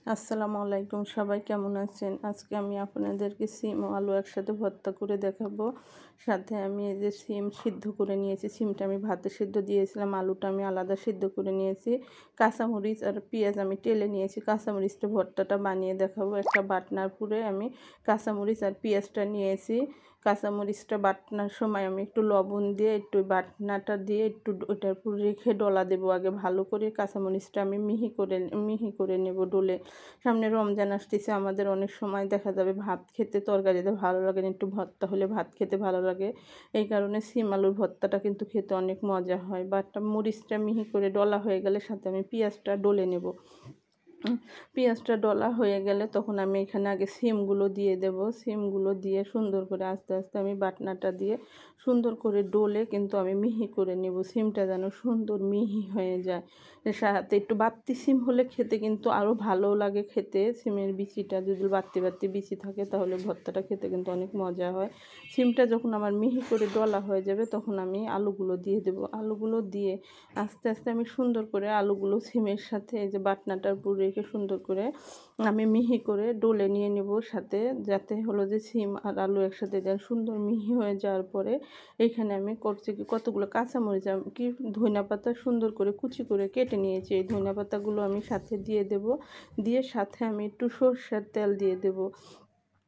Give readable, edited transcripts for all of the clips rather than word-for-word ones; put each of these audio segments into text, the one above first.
আসসালামু আলাইকুম, সবাই কেমন আছেন? আজকে আমি আপনাদেরকে সিম ও আলু একসাথে ভর্তা করে দেখাবো। সাথে আমি এই যে সিম সিদ্ধ করে নিয়েছি। সিমটা আমি ভাতে সিদ্ধ দিয়েছিলাম, আলুটা আমি আলাদা সিদ্ধ করে নিয়েছি। কাঁচামরিচ আর পেঁয়াজ আমি টেলে নিয়েছি। কাঁচামরিচটা ভর্তাটা বানিয়ে দেখাবো। একটা বাটনার পুরে আমি কাঁচামরিচ আর পেঁয়াজটা নিয়েছি। কাঁচামরিচটা বাটনার সময় আমি একটু লবণ দিয়ে একটু বাটনাটা দিয়ে একটু ওটার উপর রেখে ডলা দেবো। আগে ভালো করে কাঁচামরিচটা আমি মিহি করে নেব ডলে। সামনে রমজান আসতেছে, আমাদের অনেক সময় দেখা যাবে ভাত খেতে তরকারিতে ভালো লাগে না, একটু ভর্তা হলে ভাত খেতে ভালো লাগে। এই কারণে সিম আলুর ভর্তাটা কিন্তু খেতে অনেক মজা হয়। বাটা মরিচটা মিহি করে ডলা হয়ে গেলে সাথে আমি পেঁয়াজটা ডলে নেব। পেঁয়াজটা ডলা হয়ে গেলে তখন আমি এখানে আগে সিমগুলো দিয়ে দেব। সিমগুলো দিয়ে সুন্দর করে আস্তে আস্তে আমি বাটনাটা দিয়ে সুন্দর করে ডলে কিন্তু আমি মিহি করে নেব। সিমটা যেন সুন্দর মিহি হয়ে যায়। সাথে একটু বাড়তি সিম হলে খেতে কিন্তু আরও ভালো লাগে খেতে। সিমের বিচিটা যদি বাড়তি বাড়তি বিচি থাকে তাহলে ভর্তাটা খেতে কিন্তু অনেক মজা হয়। সিমটা যখন আমার মিহি করে ডলা হয়ে যাবে তখন আমি আলুগুলো দিয়ে দেব। আলুগুলো দিয়ে আস্তে আস্তে আমি সুন্দর করে আলুগুলো সিমের সাথে এই যে বাটনাটার উপর রেখে সুন্দর করে আমি মিহি করে ডলে নিয়ে নেব। সাথে যাতে হলো যে সিম আর আলু একসাথে দেন সুন্দর মিহি হয়ে যাওয়ার পরে এইখানে আমি করছি কি কতগুলো কাঁচামরিচ কি ধনিয়া পাতা সুন্দর করে কুচি করে কেটে নিয়েছি। এই ধনিয়া পাতাগুলো আমি সাথে দিয়ে দেব। দিয়ে সাথে আমি একটু সরষের তেল দিয়ে দেব।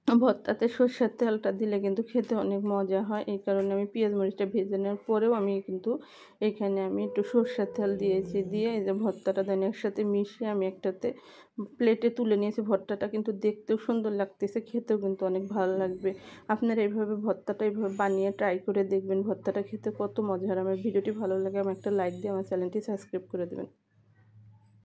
ভর্তাতে সরষের তেলটা দিলে কিন্তু খেতে অনেক মজা হয়। এই কারণে আমি পেঁয়াজ মরিচটা ভেজে নেওয়ার পরেও আমি কিন্তু এখানে আমি একটু সরষের তেল দিয়েছি। দিয়ে এই যে ভর্তাটা দেন একসাথে মিশিয়ে আমি একটাতে প্লেটে তুলে নিয়েছি। ভর্তাটা কিন্তু দেখতেও সুন্দর লাগতেছে, খেতেও কিন্তু অনেক ভালো লাগবে। আপনারা এইভাবে ভর্তাটা এইভাবে বানিয়ে ট্রাই করে দেখবেন, ভর্তাটা খেতে কত মজা হয়। আমার ভিডিওটি ভালো লাগে আমার একটা লাইক দিয়ে আমার চ্যানেলটি সাবস্ক্রাইব করে দেবেন।